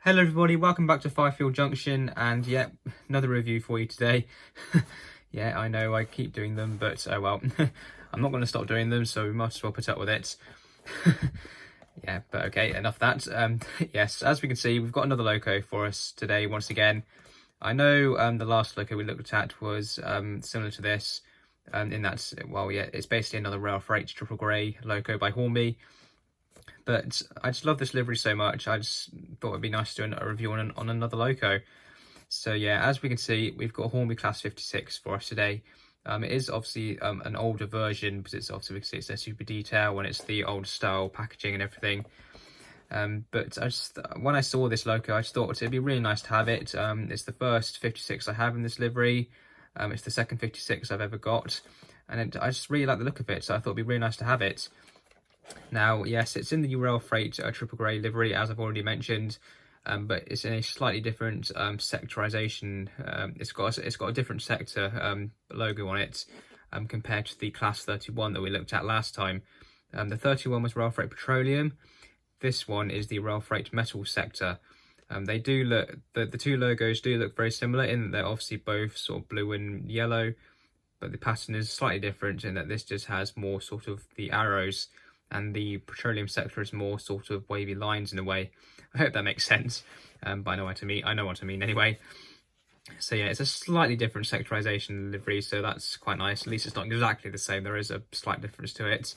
Hello everybody, welcome back to Firefield Junction, and yeah, another review for you today. Yeah, I know I keep doing them, but oh well. I'm not going to stop doing them, so we might as well put up with it. Yeah, but okay, enough of that. Yes, as we can see, we've got another loco for us today once again. I know the last loco we looked at was similar to this, in that, well, yeah, it's basically another rail freight triple grey loco by Hornby. But I just love this livery so much, I just thought it'd be nice to do a review on another loco. So yeah, as we can see, we've got a Hornby Class 56 for us today. It is obviously an older version, because it's obviously because it's a super detail and it's the old style packaging and everything. But when I saw this loco, I just thought it'd be really nice to have it. It's the first 56 I have in this livery. It's the second 56 I've ever got, and I just really like the look of it, so I thought it'd be really nice to have it. Now, yes, it's in the rail freight triple grey livery, as I've already mentioned, but it's in a slightly different sectorization. It's got a different sector logo on it compared to the Class 31 that we looked at last time. The 31 was rail freight petroleum. This one is the rail freight metal sector. They do look, the two logos do look very similar in that they're obviously both sort of blue and yellow, but the pattern is slightly different in that this just has more sort of the arrows, and the petroleum sector is more sort of wavy lines in a way. I hope that makes sense, but I know what I mean anyway. So yeah, it's a slightly different sectorization livery, so that's quite nice. At least it's not exactly the same, there is a slight difference to it.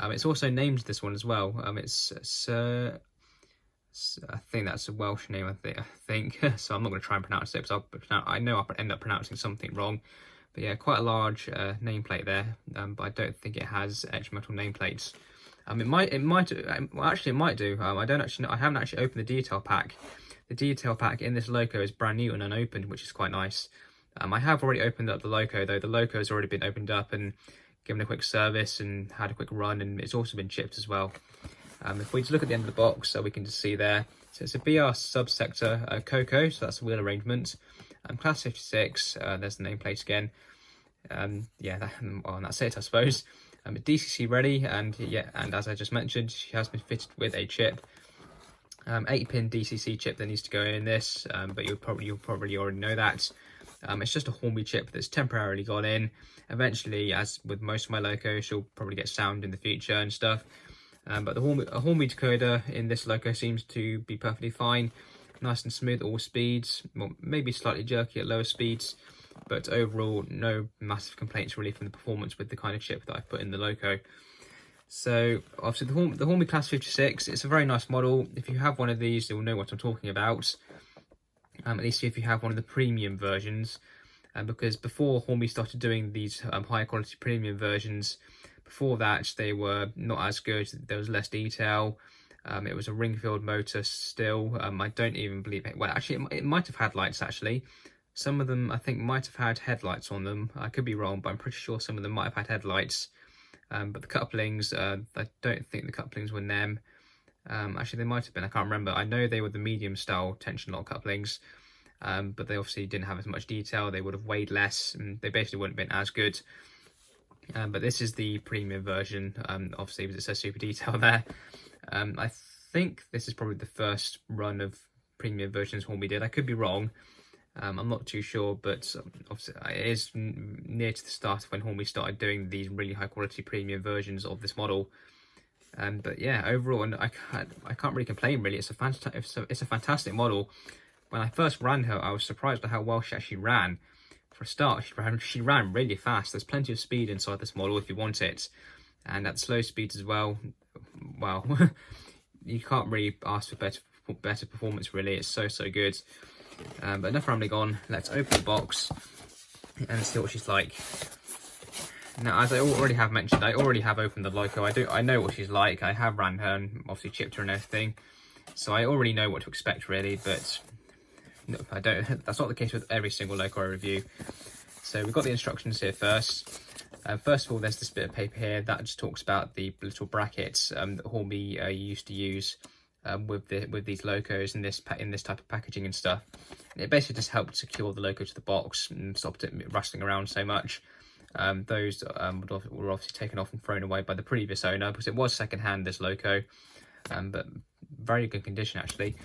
It's also named, this one as well. It's I think that's a Welsh name, I think. So I'm not going to try and pronounce it, because I know I'll end up pronouncing something wrong. But yeah, quite a large nameplate there, but I don't think it has etched metal nameplates. It might well, actually it might do. I haven't actually opened the detail pack. The detail pack in this loco is brand new and unopened, which is quite nice. I have already opened up the loco though. The loco has already been opened up and given a quick service and had a quick run, and it's also been chipped as well. If we just look at the end of the box, so we can just see there. So it's a BR subsector Coco, so that's the wheel arrangement. Class 56, there's the nameplate again. Yeah, and that's it, I suppose. DCC ready, and yeah, and as I just mentioned, she has been fitted with a chip, 8-pin DCC chip that needs to go in this, but you'll probably already know that. It's just a Hornby chip that's temporarily gone in. Eventually, as with most of my locos, she'll probably get sound in the future and stuff. But the Hornby decoder in this loco seems to be perfectly fine, nice and smooth at all speeds. Well, maybe slightly jerky at lower speeds, but overall no massive complaints really from the performance with the kind of chip that I've put in the loco. So obviously the Hornby Class 56, it's a very nice model. If you have one of these, you'll know what I'm talking about. At least if you have one of the premium versions, because before Hornby started doing these higher quality premium versions, before that they were not as good. There was less detail. It was a ring-filled motor still. I don't even believe it. Well, actually, it might have had lights, actually. Some of them, I think, might have had headlights on them. I could be wrong, but I'm pretty sure some of them might have had headlights. But the couplings, I don't think the couplings were NEM. Actually, they might have been. I can't remember. I know they were the medium-style tension lock couplings, but they obviously didn't have as much detail. They would have weighed less, and they basically wouldn't have been as good. But this is the premium version, obviously, because it says super detail there. I think this is probably the first run of premium versions Hornby did. I could be wrong. I'm not too sure, but obviously it is near to the start of when Hornby started doing these really high quality premium versions of this model. But yeah, overall, and I can't really complain really. It's a fantastic model. When I first ran her, I was surprised at how well she actually ran. For a start, she ran really fast. There's plenty of speed inside this model if you want it, and at slow speeds as well. Well, you can't really ask for better performance really. It's so good. But enough rambling on. Let's open the box and see what she's like. Now, as I already have mentioned, I already have opened the loco. I know what she's like. I have ran her and obviously chipped her and everything, so I already know what to expect really. But no, I don't. That's not the case with every single loco I review. So we've got the instructions here first. First of all, there's this bit of paper here that just talks about the little brackets that Hornby used to use with these locos in this type of packaging and stuff. It basically just helped secure the loco to the box and stopped it rustling around so much. Those were obviously taken off and thrown away by the previous owner because it was second hand, this loco, but very good condition actually.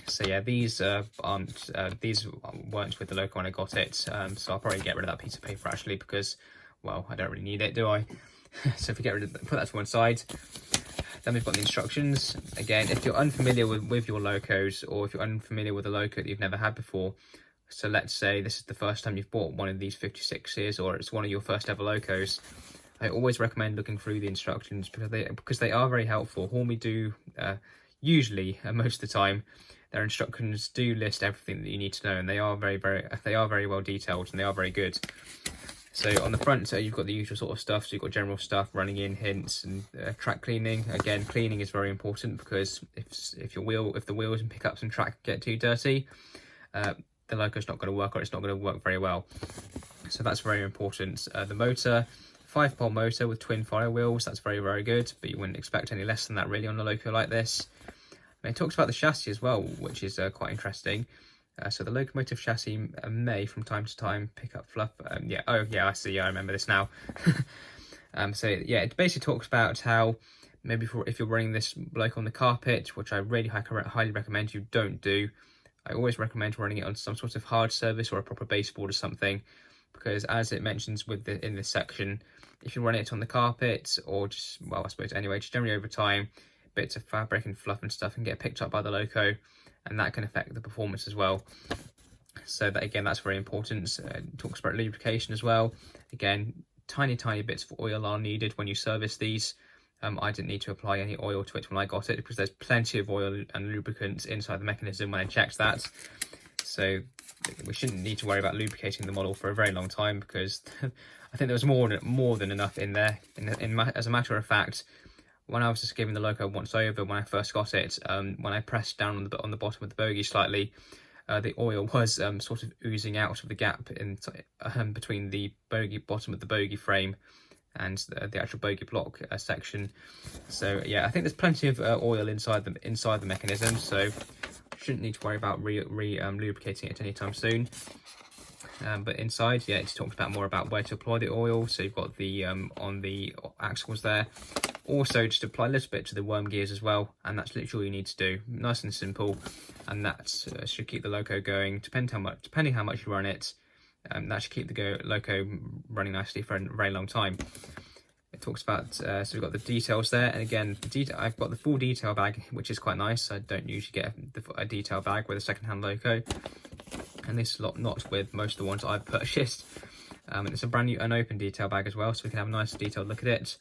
So yeah, these weren't with the loco when I got it, so I'll probably get rid of that piece of paper actually, because, well, I don't really need it, do I? So if we get rid of put that to one side. Then we've got the instructions. Again, if you're unfamiliar with your locos, or if you're unfamiliar with a loco that you've never had before, so let's say this is the first time you've bought one of these 56s, or it's one of your first ever locos, I always recommend looking through the instructions, because they are very helpful. Hornby do, usually, most of the time, their instructions do list everything that you need to know, and they are very well detailed, and they are very good. So on the front, you've got the usual sort of stuff. So you've got general stuff, running in, hints, and track cleaning. Again, cleaning is very important, because if the wheels and pickups and track get too dirty, the loco's not going to work, or it's not going to work very well. So that's very important. The motor, 5-pole motor with twin flywheels. That's very good, but you wouldn't expect any less than that really on a loco like this. And it talks about the chassis as well, which is quite interesting. So the locomotive chassis may from time to time pick up fluff. I see, I remember this now. So yeah, it basically talks about how maybe if you're running this loco on the carpet, which I really highly recommend you don't do. I always recommend running it on some sort of hard surface or a proper baseboard or something, because as it mentions in this section, if you run it on the carpet, or just, well, I suppose anyway, just generally over time, bits of fabric and fluff and stuff can get picked up by the loco, and that can affect the performance as well. So that, again, that's very important. It talks about lubrication as well. Again, tiny bits of oil are needed when you service these. I didn't need to apply any oil to it when I got it, because there's plenty of oil and lubricants inside the mechanism when I checked that. So we shouldn't need to worry about lubricating the model for a very long time, because I think there was more than enough in there. As a matter of fact, when I was just giving the loco once over when I first got it, when I pressed down on the bottom of the bogie slightly, the oil was sort of oozing out of the gap between the bottom of the bogie frame and the actual bogie block section. So yeah, I think there's plenty of oil inside the mechanism, so shouldn't need to worry about lubricating it anytime soon. But inside, yeah, it's talked about more about where to apply the oil. So you've got the on the axles there. Also, just apply a little bit to the worm gears as well, and that's literally all you need to do. Nice and simple, and that should keep the loco going. Depending how much you run it, that should keep the loco running nicely for a very long time. It talks about, so we've got the details there, and again, I've got the full detail bag, which is quite nice. I don't usually get a detail bag with a second-hand loco, and this lot not with most of the ones I've purchased. And it's a brand new unopened detail bag as well, so we can have a nice detailed look at it.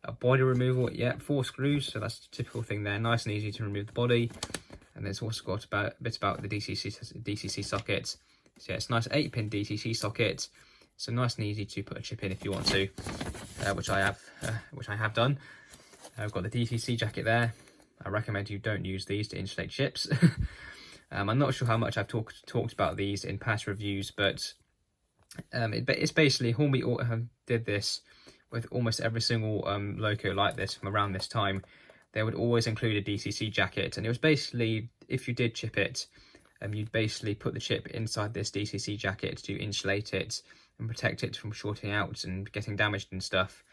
A body removal, yeah, 4 screws, so that's the typical thing there, nice and easy to remove the body. And then it's also got a bit about the DCC socket. So yeah, it's a nice 8-pin DCC socket, so nice and easy to put a chip in if you want to, which I have done. I've got the DCC jacket there. I recommend you don't use these to insulate chips. I'm not sure how much I've talked about these in past reviews, but it's basically Hornby did this with almost every single loco like this from around this time. They would always include a DCC jacket, and it was basically, if you did chip it, you'd basically put the chip inside this DCC jacket to insulate it and protect it from shorting out and getting damaged and stuff.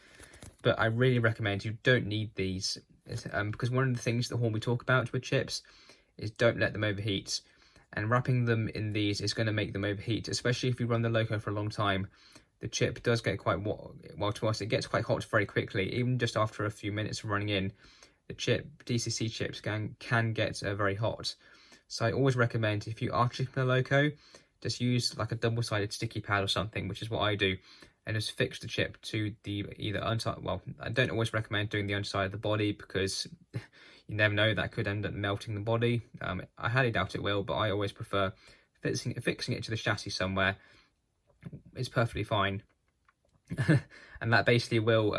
But I really recommend you don't need these, because one of the things that Hornby talk about with chips is don't let them overheat, and wrapping them in these is going to make them overheat, especially if you run the loco for a long time. The chip does get quite, well, to us, it gets quite hot very quickly. Even just after a few minutes of running in, the DCC chips can get very hot. So I always recommend, if you are chipping a loco, just use like a double-sided sticky pad or something, which is what I do, and just fix the chip to the either underside. Well, I don't always recommend doing the underside of the body, because you never know, that could end up melting the body. I highly doubt it will, but I always prefer fixing it to the chassis somewhere. It's perfectly fine. And that basically will,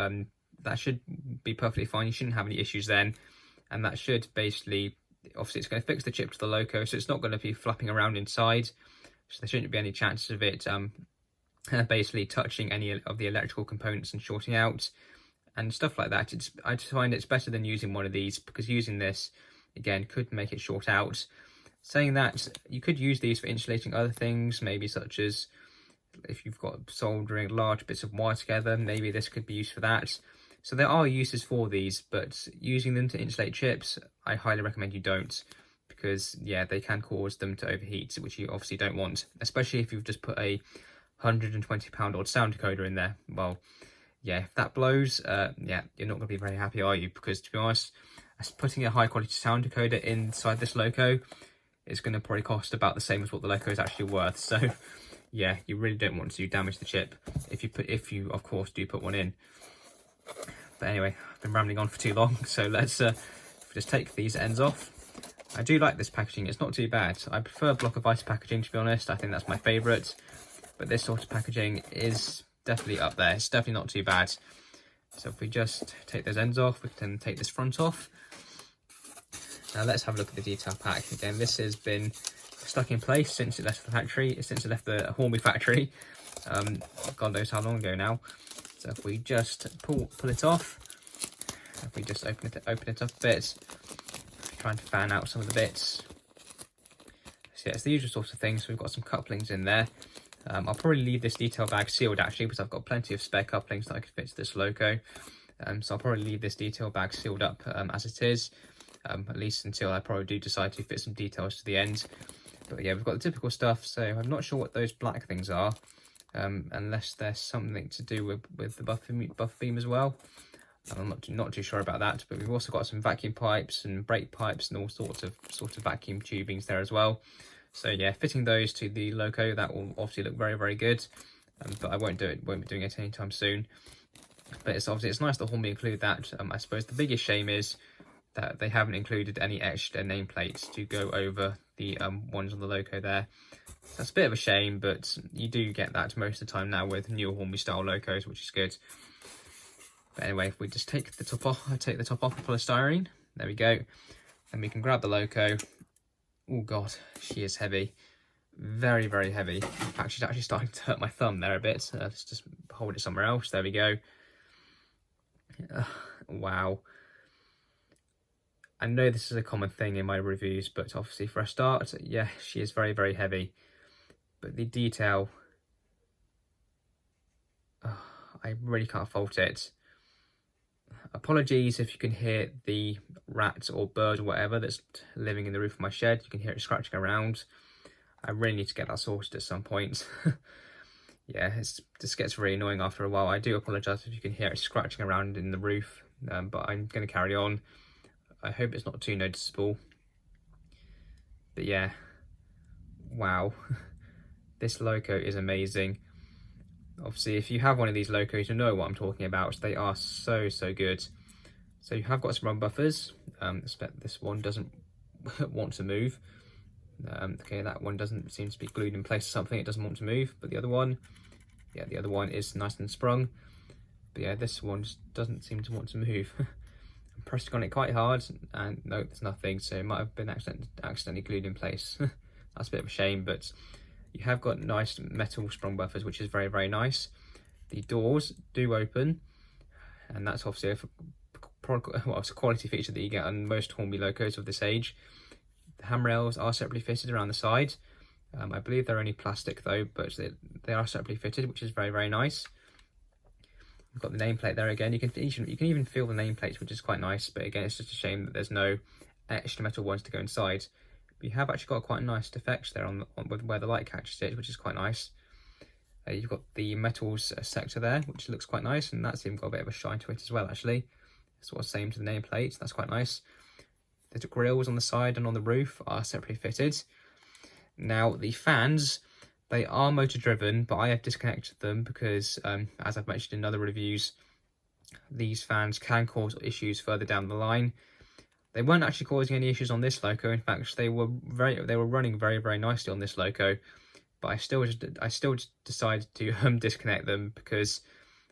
that should be perfectly fine. You shouldn't have any issues then. And that should basically, obviously it's going to fix the chip to the loco, so it's not going to be flapping around inside. So there shouldn't be any chances of it basically touching any of the electrical components and shorting out and stuff like that. I just find it's better than using one of these, because using this, again, could make it short out. Saying that, you could use these for insulating other things, maybe such as if you've got soldering large bits of wire together, maybe this could be used for that. So there are uses for these, but using them to insulate chips, I highly recommend you don't. because yeah, they can cause them to overheat, which you obviously don't want, especially if you've just put a £120 odd sound decoder in there. Well, yeah, if that blows, yeah, you're not going to be very happy, are you? Because to be honest, putting a high quality sound decoder inside this loco is going to probably cost about the same as what the loco is actually worth. So yeah, you really don't want to damage the chip if you of course do put one in. But anyway, I've been rambling on for too long, so let's just take these ends off. I do like this packaging, it's not too bad. I prefer block of ice packaging, to be honest. I think that's my favourite, but this sort of packaging is definitely up there. It's definitely not too bad. So if we just take those ends off, we can take this front off. Now let's have a look at the detail pack. Again, this has been stuck in place since it left the factory, since it left the Hornby factory. God knows how long ago now. So if we just pull it off, if we just open it up a bit, trying to fan out some of the bits. So yeah, it's the usual sorts of things. So we've got some couplings in there. I'll probably leave this detail bag sealed actually, because I've got plenty of spare couplings that I could fit to this loco. So I'll probably leave this detail bag sealed up as it is, at least until I probably do decide to fit some details to the end. But yeah, we've got the typical stuff. So I'm not sure what those black things are, unless there's something to do with the buffer beam as well. I'm not too sure about that. But we've also got some vacuum pipes and brake pipes and all sorts of vacuum tubings there as well. So yeah, fitting those to the loco, that will obviously look very, very good. But I won't be doing it anytime soon. But it's nice that Hornby include that. I suppose the biggest shame is that they haven't included any extra nameplates to go over the ones on the loco there. That's a bit of a shame, but you do get that most of the time now with newer Hornby style locos, which is good. But anyway, if we just take the top off, I take the top off the polystyrene. There we go. And we can grab the loco. Oh god, she is heavy. Very, very heavy. In fact, she's actually starting to hurt my thumb there a bit. Let's just hold it somewhere else. There we go. Wow. I know this is a common thing in my reviews, but obviously for a start, yeah, she is very, very heavy. But the detail, I really can't fault it. Apologies if you can hear the rat or bird or whatever that's living in the roof of my shed. You can hear it scratching around. I really need to get that sorted at some point. Yeah, it just gets really annoying after a while. I do apologise if you can hear it scratching around in the roof, but I'm going to carry on. I hope it's not too noticeable. But yeah, wow. This loco is amazing. Obviously, if you have one of these locos, you know what I'm talking about. They are so, so good. So you have got some run buffers. This one doesn't want to move. Okay, that one doesn't seem to be glued in place or something. It doesn't want to move. But the other one, yeah, the other one is nice and sprung. But yeah, this one just doesn't seem to want to move. I'm pressing on it quite hard, and no, there's nothing. So it might have been accidentally glued in place. That's a bit of a shame, but you have got nice metal sprung buffers, which is very, very nice. The doors do open, and that's obviously it's a quality feature that you get on most Hornby locos of this age. The handrails are separately fitted around the side. I believe they're only plastic though, but they are separately fitted, which is very, very nice. You've got the nameplate there again. You can even feel the nameplates, which is quite nice. But again, it's just a shame that there's no extra metal ones to go inside. But you have actually got quite nice defects there on where the light catches it, which is quite nice. You've got the metals sector there, which looks quite nice, and that's even got a bit of a shine to it as well, actually. Sort of same to the nameplate, that's quite nice. The grills on the side and on the roof are separately fitted. Now, the fans, they are motor driven, but I have disconnected them because, as I've mentioned in other reviews, these fans can cause issues further down the line. They weren't actually causing any issues on this loco. In fact, they were running very, very nicely on this loco. But I still just decided to disconnect them because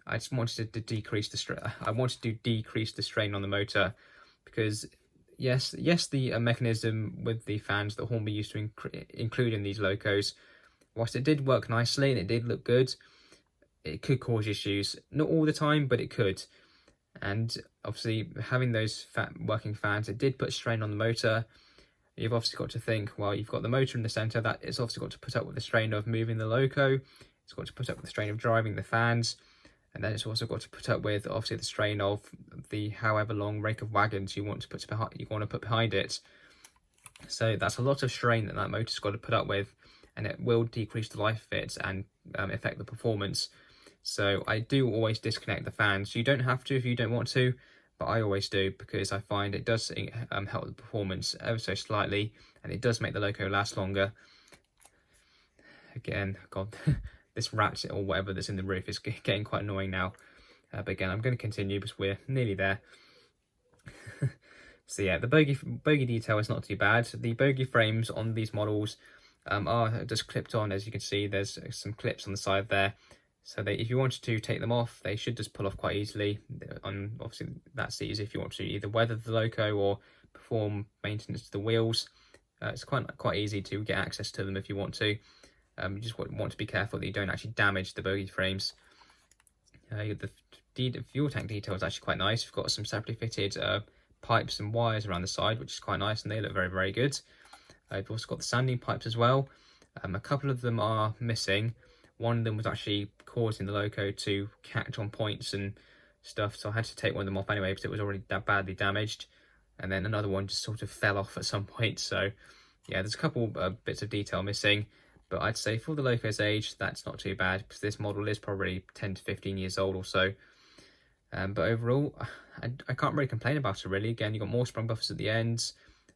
I just wanted to decrease the strain. I wanted to decrease the strain on the motor because yes, the mechanism with the fans that Hornby used to include in these locos, whilst it did work nicely and it did look good, it could cause issues. Not all the time, but it could. And obviously, having those working fans, it did put strain on the motor. You've obviously got to think, well, you've got the motor in the centre, that it's obviously got to put up with the strain of moving the loco, it's got to put up with the strain of driving the fans, and then it's also got to put up with, obviously, the strain of the however long rake of wagons you want to put behind it. So that's a lot of strain that motor's got to put up with, and it will decrease the life of it and affect the performance. So I do always disconnect the fans. You don't have to if you don't want to, but I always do, because I find it does help the performance ever so slightly, and it does make the loco last longer. Again, God, this rat or whatever that's in the roof is getting quite annoying now. But again, I'm going to continue because we're nearly there. So yeah, the bogie detail is not too bad. The bogie frames on these models are just clipped on. As you can see, there's some clips on the side there. So if you wanted to take them off, they should just pull off quite easily. Obviously, that's easy if you want to either weather the loco or perform maintenance to the wheels. It's quite easy to get access to them if you want to. You just want to be careful that you don't actually damage the bogie frames. The fuel tank detail is actually quite nice. We've got some separately fitted pipes and wires around the side, which is quite nice, and they look very, very good. We've also got the sanding pipes as well. A couple of them are missing. One of them was actually causing the loco to catch on points and stuff, so I had to take one of them off anyway because it was already badly damaged. And then another one just sort of fell off at some point. So yeah, there's a couple bits of detail missing, but I'd say for the loco's age, that's not too bad, because this model is probably 10 to 15 years old or so. But overall, I can't really complain about it really. Again, you've got more sprung buffers at the ends.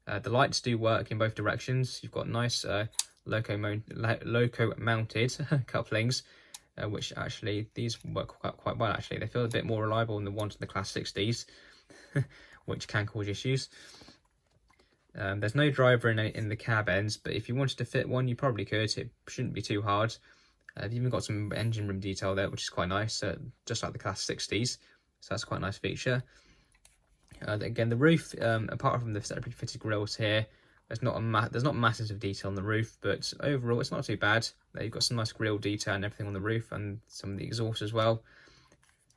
The lights do work in both directions. You've got nice loco mounted couplings, which actually these work quite well. Actually, they feel a bit more reliable than the ones in the Class 60s, which can cause issues. There's no driver in the cab ends, but if you wanted to fit one, you probably could. It shouldn't be too hard. You've even got some engine room detail there, which is quite nice, just like the Class 60s. So that's quite a nice feature. Again, the roof, apart from the separately fitted grills here, there's not massive detail on the roof, but overall it's not too bad. You've got some nice grille detail and everything on the roof, and some of the exhaust as well.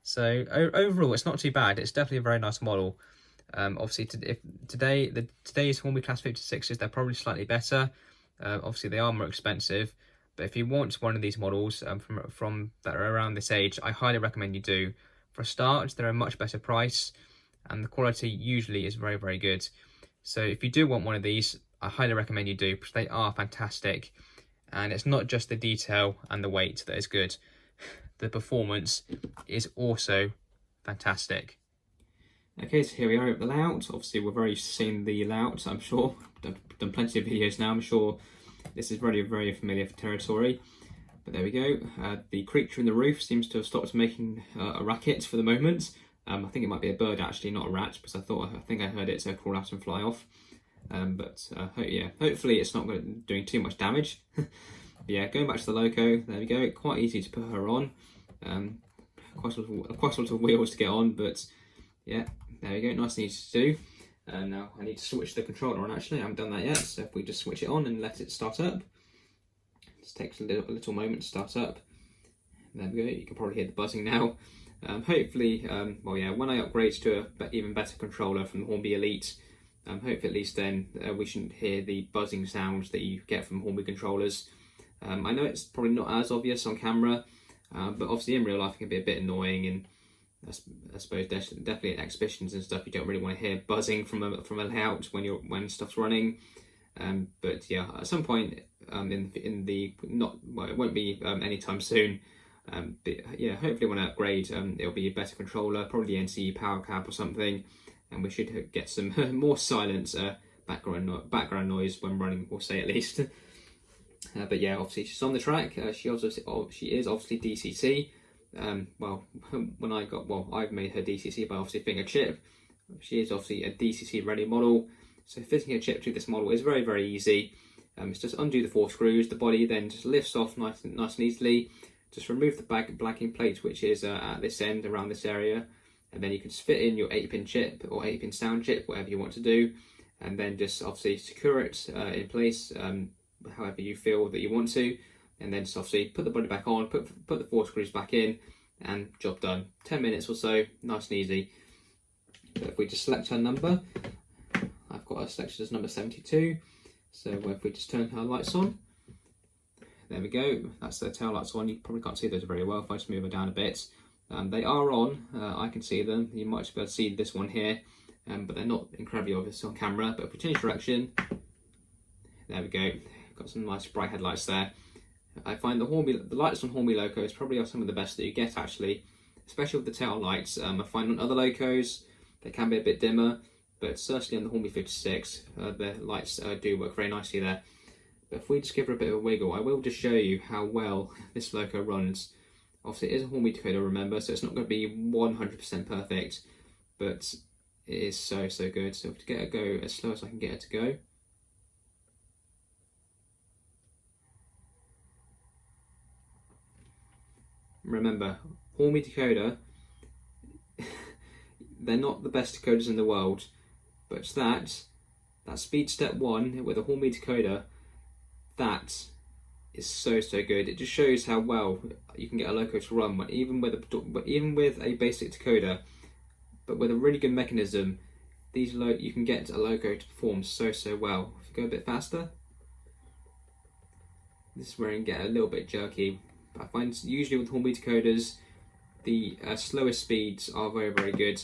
So overall, it's not too bad. It's definitely a very nice model. Obviously, today's Hornby Class 56s, they're probably slightly better. Obviously, they are more expensive. But if you want one of these models from that are around this age, I highly recommend you do. For a start, they're a much better price, and the quality usually is very, very good. So if you do want one of these, I highly recommend you do, because they are fantastic. And it's not just the detail and the weight that is good. The performance is also fantastic. Okay, so here we are at the layout. Obviously, we're very used to seeing the layout, I'm sure. I've done plenty of videos now. I'm sure this is very, very familiar territory. But there we go. The creature in the roof seems to have stopped making a racket for the moment. I think it might be a bird actually, not a rat, because I think I heard it crawl out and fly off. Yeah, hopefully it's not doing too much damage. But yeah, going back to the loco, there we go. Quite easy to put her on. Quite a lot of wheels to get on, but yeah, there we go. Nice and easy to do. Now I need to switch the controller on. Actually, I haven't done that yet. So if we just switch it on and let it start up. It takes a little moment to start up. There we go. You can probably hear the buzzing now. Hopefully, well, yeah, when I upgrade to a even better controller from the Hornby Elite, hopefully at least then we shouldn't hear the buzzing sounds that you get from Hornby controllers. I know it's probably not as obvious on camera, but obviously in real life it can be a bit annoying, and I suppose definitely at exhibitions and stuff you don't really want to hear buzzing from a layout when stuff's running. But yeah, at some point it won't be anytime soon. But yeah, hopefully when I upgrade, it'll be a better controller, probably the NCE power cab or something, and we should get some more silent background noise when running, we'll say at least. But yeah, obviously she's on the track. She is obviously DCC. I've made her DCC by obviously fitting a chip. She is obviously a DCC ready model, so fitting a chip to this model is very, very easy. It's just undo the 4 screws, the body then just lifts off nice and easily. Just remove the blacking plate, which is at this end around this area, and then you can just fit in your 8-pin chip or 8-pin sound chip, whatever you want to do, and then just obviously secure it in place however you feel that you want to, and then just obviously put the body back on, put the 4 screws back in, and job done. 10 minutes or so, nice and easy. So if we just select her number, I've got her selected as number 72. So if we just turn her lights on, there we go, that's the tail lights on. You probably can't see those very well if I just move her down a bit. They are on, I can see them. You might be able to see this one here, but they're not incredibly obvious on camera. But if we change direction, There we go. Got some nice bright headlights there. I find the lights on Hornby locos probably are some of the best that you get actually, especially with the tail lights. I find on other locos they can be a bit dimmer, but certainly on the Hornby 56 the lights do work very nicely there. But if we just give her a bit of a wiggle, I will just show you how well this loco runs. Obviously it is a Hornby decoder, remember, so it's not going to be 100% perfect, but it is so good. So to get her go as slow as I can get her to go. Remember, Hornby decoder, they're not the best decoders in the world, but that speed step 1 with a Hornby decoder, that is so good. It just shows how well you can get a loco to run, even with a basic decoder, but with a really good mechanism, you can get a loco to perform so well. If you go a bit faster, this is where you can get a little bit jerky. I find usually with Hornby decoders, the slower speeds are very good.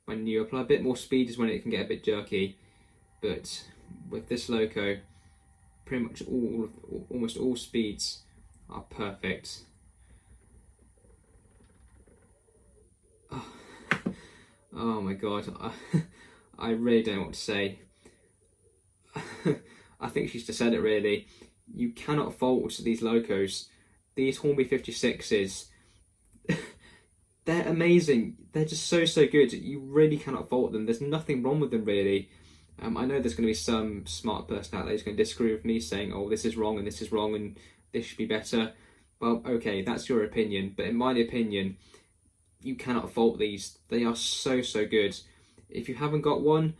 When you apply a bit more speed is when it can get a bit jerky, but with this loco, pretty much almost all speeds are perfect. Oh my god, I really don't know what to say. I think she's just said it really. You cannot fault these locos. These Hornby 56s, they're amazing. They're just so good. You really cannot fault them. There's nothing wrong with them really. I know there's going to be some smart person out there who's going to disagree with me, saying, oh, this is wrong and this is wrong and this should be better. Well, okay, that's your opinion, but in my opinion, you cannot fault these. They are so good. If you haven't got one,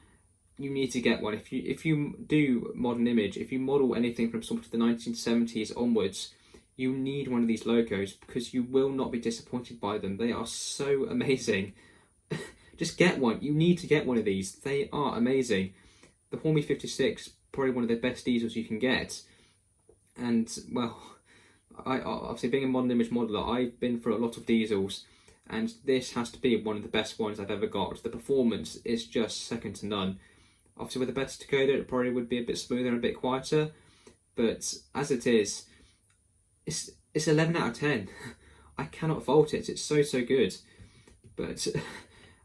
you need to get one. If you do modern image, if you model anything from sort of the 1970s onwards, you need one of these locos because you will not be disappointed by them. They are so amazing. Just get one. You need to get one of these. They are amazing. The Hornby 56, probably one of the best diesels you can get. And, well, I obviously being a modern image modeler, I've been through a lot of diesels, and this has to be one of the best ones I've ever got. The performance is just second to none. Obviously with a better decoder, it probably would be a bit smoother and a bit quieter, but as it is, it's 11 out of 10. I cannot fault it. It's so good. But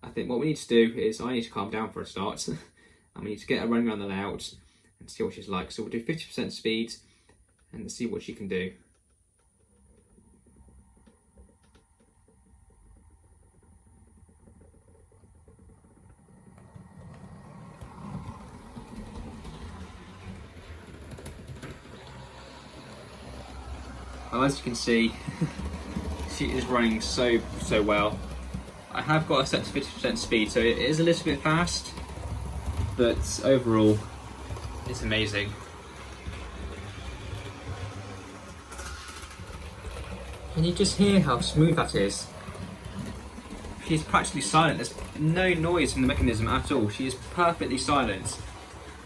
I think what we need to do is I need to calm down for a start, and we need to get her running around the layout and see what she's like. So we'll do 50% speed and see what she can do. Well, as you can see, she is running so well. I have got her set to 50% speed, so it is a little bit fast, but overall, it's amazing. Can you just hear how smooth that is? She's practically silent. There's no noise from the mechanism at all. She is perfectly silent,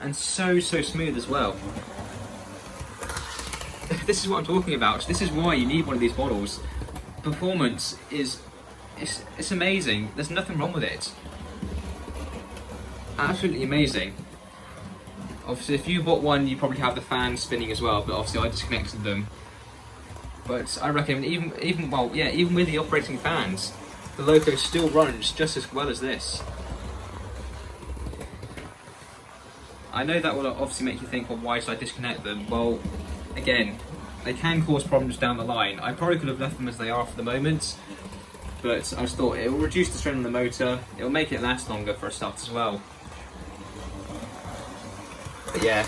and so smooth as well. This is what I'm talking about. This is why you need one of these models. Performance is it's amazing. There's nothing wrong with it. Absolutely amazing. Obviously, if you bought one, you probably have the fans spinning as well. But obviously, I disconnected them. But I reckon even with the operating fans, the loco still runs just as well as this. I know that will obviously make you think, well, why should I disconnect them? Well, again, they can cause problems down the line. I probably could have left them as they are for the moment, but I just thought it will reduce the strain on the motor, it will make it last longer for a start as well. But yeah,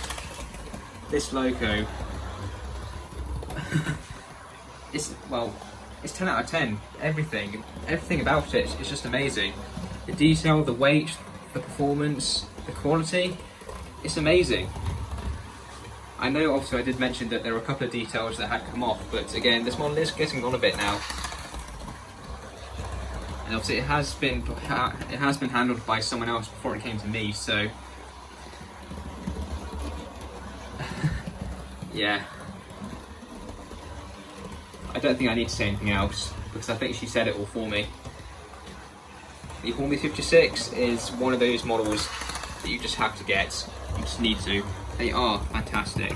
this loco, it's 10 out of 10. Everything about it is just amazing. The detail, the weight, the performance, the quality, it's amazing. I know obviously I did mention that there were a couple of details that had come off, but again, this model is getting on a bit now. And obviously it has been handled by someone else before it came to me, so yeah. I don't think I need to say anything else, because I think she said it all for me. The Hornby 56 is one of those models that you just have to get. You just need to. They are fantastic.